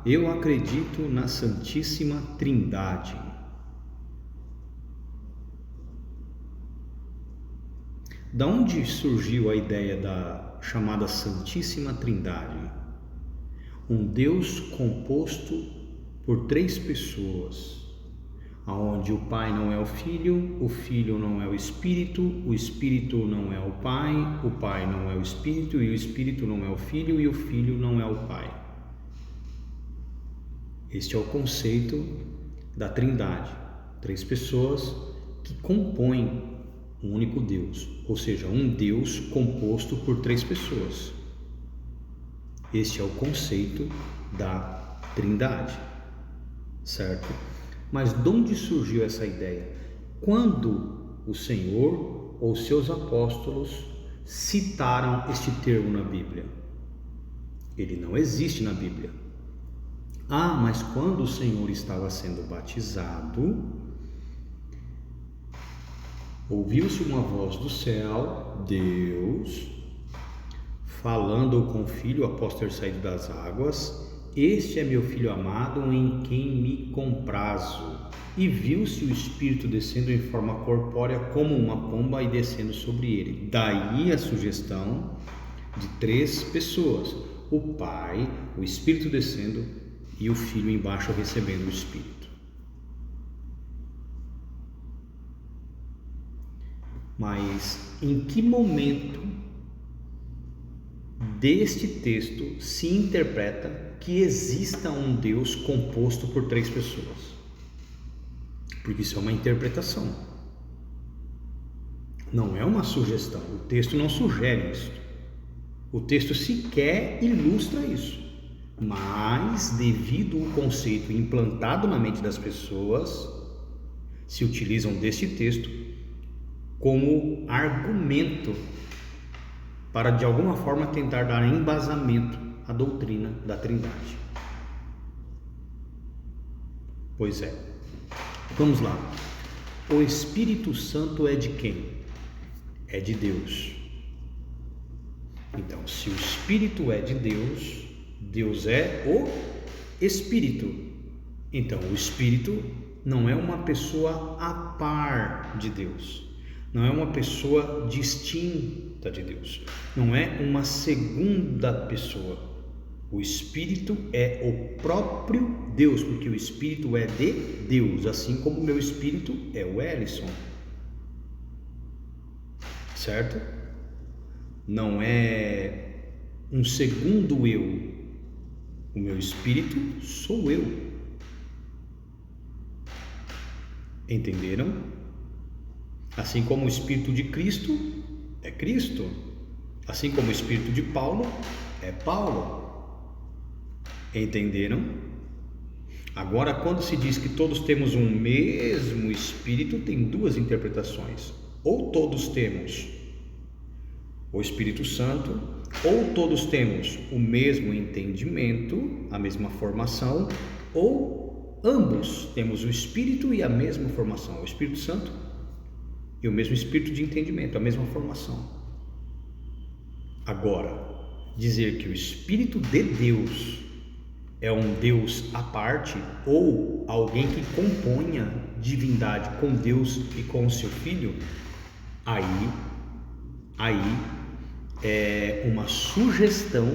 Eu acredito na Santíssima Trindade. Da onde surgiu a ideia da chamada Santíssima Trindade? Um Deus composto por 3 pessoas, onde o Pai não é o Filho não é o Espírito não é o Pai não é o Espírito, e o Espírito não é o Filho, e o Filho não é o Pai. Este é o conceito da Trindade, 3 pessoas que compõem um único Deus, ou seja, um Deus composto por 3 pessoas. Este é o conceito da Trindade, certo? Mas de onde surgiu essa ideia? Quando o Senhor ou seus apóstolos citaram este termo na Bíblia? Ele não existe na Bíblia. Mas quando o Senhor estava sendo batizado, ouviu-se uma voz do céu, Deus, falando com o Filho após ter saído das águas: este é meu Filho amado, em quem me comprazo. E viu-se o Espírito descendo em forma corpórea como uma pomba e descendo sobre ele. Daí a sugestão de 3 pessoas: o Pai, o Espírito descendo e o Filho embaixo recebendo o Espírito. Mas em que momento deste texto se interpreta que exista um Deus composto por 3 pessoas? Porque isso é uma interpretação, não é uma sugestão. O texto não sugere isso, o texto sequer ilustra isso, mas devido ao conceito implantado na mente das pessoas, se utilizam deste texto como argumento para de alguma forma tentar dar embasamento à doutrina da Trindade. Pois é, vamos lá. O Espírito Santo é de quem? É de Deus. Então, se o Espírito é de Deus, Deus é o Espírito. Então, o Espírito não é uma pessoa a par de Deus, não é uma pessoa distinta de Deus, não é uma segunda pessoa. O Espírito é o próprio Deus, porque o Espírito é de Deus, assim como o meu Espírito é o Ellison, certo? Não é um segundo eu. O meu Espírito sou eu. Entenderam? Assim como o Espírito de Cristo é Cristo, assim como o Espírito de Paulo é Paulo. Entenderam? Agora, quando se diz que todos temos um mesmo Espírito, tem 2 interpretações. Ou todos temos o Espírito Santo, ou todos temos o mesmo entendimento, a mesma formação, ou ambos temos o Espírito e a mesma formação, o Espírito Santo e o mesmo espírito de entendimento, a mesma formação. Agora, dizer que o Espírito de Deus é um Deus à parte, ou alguém que componha divindade com Deus e com o seu Filho, aí é uma sugestão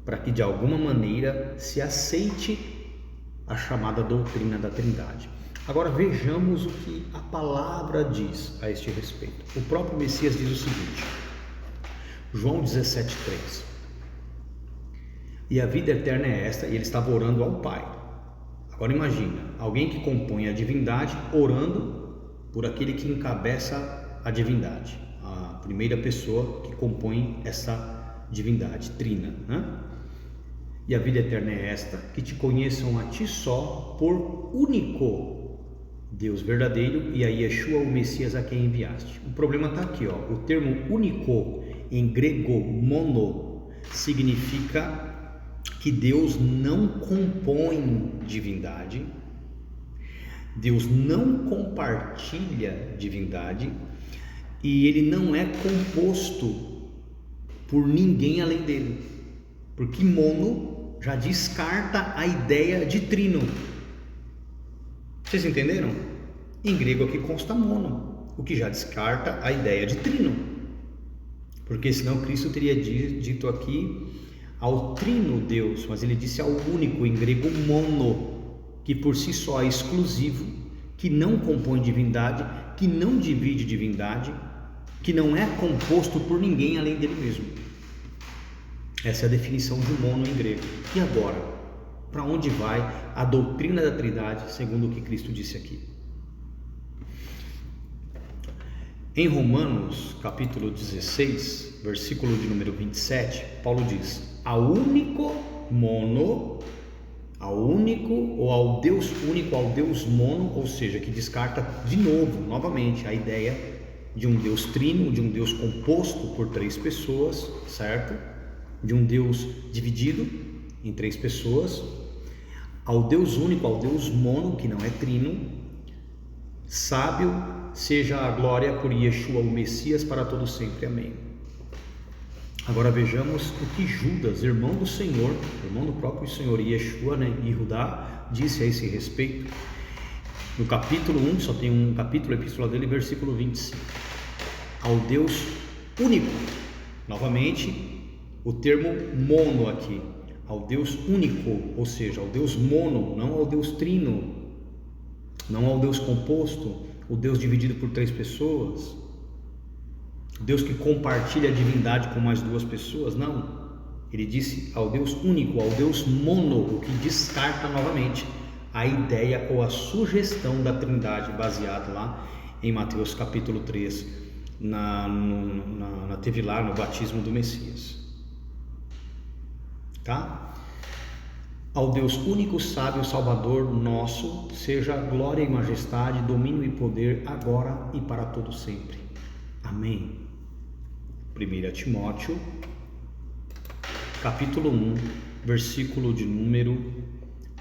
para que de alguma maneira se aceite a chamada doutrina da Trindade. Agora vejamos o que a palavra diz a este respeito. O próprio Messias diz o seguinte, João 17,3: e a vida eterna é esta, e ele estava orando ao Pai. Agora imagina, alguém que compõe a divindade orando por aquele que encabeça a divindade, a primeira pessoa que compõe essa divindade, trina, né? E a vida eterna é esta, que te conheçam a ti só, por único Deus verdadeiro, e a Yeshua, o Messias, a quem enviaste. O problema está aqui, ó. O termo único, em grego mono, significa que Deus não compõe divindade, Deus não compartilha divindade, e ele não é composto por ninguém além dele. Porque mono já descarta a ideia de trino. Vocês entenderam? Em grego aqui consta mono, o que já descarta a ideia de trino. Porque senão Cristo teria dito aqui ao trino Deus, mas ele disse ao único, em grego mono, que por si só é exclusivo, que não compõe divindade, que não divide divindade, que não é composto por ninguém além dele mesmo. Essa é a definição de mono em grego. E agora, para onde vai a doutrina da Trindade, segundo o que Cristo disse aqui? Em Romanos, capítulo 16, versículo de número 27, Paulo diz: ao único mono, ao único ou ao Deus único, ao Deus mono, ou seja, que descarta de novo, novamente, a ideia de um Deus trino, de um Deus composto por três pessoas, certo? De um Deus dividido em três pessoas, ao Deus único, ao Deus mono, que não é trino, sábio seja a glória por Yeshua, o Messias, para todo sempre. Amém. Agora vejamos o que Judas, irmão do Senhor, irmão do próprio Senhor, Yeshua, Yehudá, disse a esse respeito. No capítulo 1, só tem um capítulo, a epístola dele, versículo 25. Ao Deus único, novamente, o termo mono aqui, ao Deus único, ou seja, ao Deus mono, não ao Deus trino, não ao Deus composto, o Deus dividido por três pessoas, Deus que compartilha a divindade com mais duas pessoas, não. Ele disse ao Deus único, ao Deus mono, o que descarta novamente a ideia ou a sugestão da Trindade, baseado lá em Mateus capítulo 3, teve lá no batismo do Messias. Tá? Ao Deus único, sábio, Salvador nosso, seja glória e majestade, domínio e poder, agora e para todo sempre. Amém. 1 Timóteo, capítulo 1, versículo de número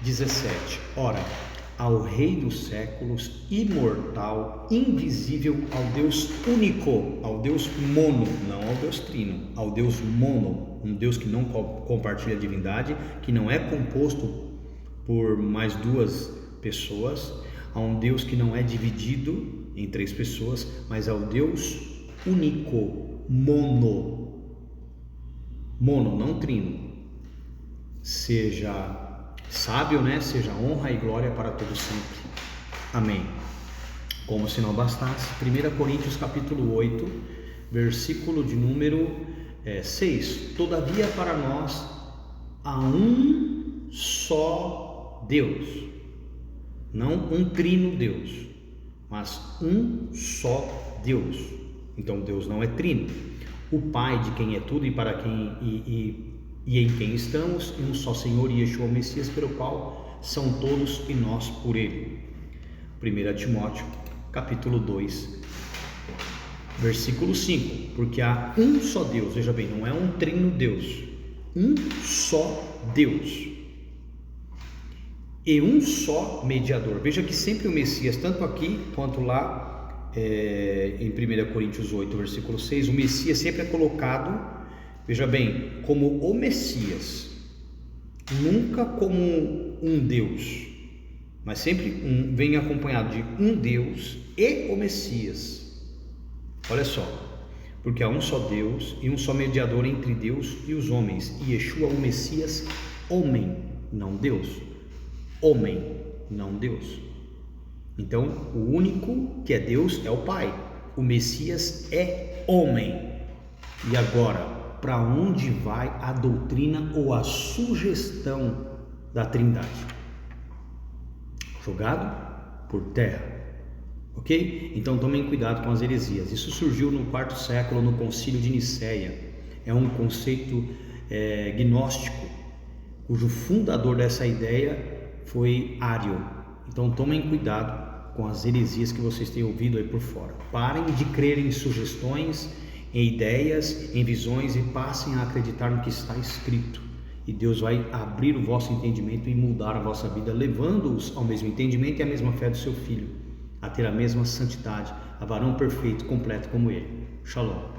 17. Ora, ao Rei dos séculos, imortal, invisível, ao Deus único, ao Deus mono, não ao Deus trino, ao Deus mono, um Deus que não compartilha a divindade, que não é composto por mais duas pessoas, a um Deus que não é dividido em três pessoas, mas ao Deus único, mono, não trino, seja sábio, seja honra e glória para todos sempre. Amém. Como se não bastasse, 1 Coríntios capítulo 8, versículo de número 6. Todavia para nós há um só Deus, não um trino Deus, mas um só Deus. Então Deus não é trino, o Pai de quem é tudo e para quem e em quem estamos, e um só Senhor, Yeshua, o Messias, pelo qual são todos e nós por Ele. 1 Timóteo, capítulo 2, versículo 5. Porque há um só Deus, veja bem, não é um trino Deus, um só Deus, e um só mediador. Veja que sempre o Messias, tanto aqui quanto lá em 1 Coríntios 8, versículo 6, o Messias sempre é colocado, veja bem, como o Messias, nunca como um Deus, mas sempre vem acompanhado de um Deus e o Messias. Olha só, porque há um só Deus e um só mediador entre Deus e os homens, e Yeshua, o Messias, homem, não Deus, homem, não Deus. Então, o único que é Deus é o Pai, o Messias é homem. E agora, para onde vai a doutrina ou a sugestão da Trindade? Jogado por terra, ok? Então tomem cuidado com as heresias. Isso surgiu no quarto século, no concílio de Nicéia. É um conceito gnóstico, cujo fundador dessa ideia foi Ário. Então tomem cuidado com as heresias que vocês têm ouvido aí por fora. Parem de crer em sugestões, em ideias, em visões, e passem a acreditar no que está escrito. E Deus vai abrir o vosso entendimento e mudar a vossa vida, levando-os ao mesmo entendimento e à mesma fé do seu Filho, a ter a mesma santidade, a varão perfeito, completo como Ele. Shalom.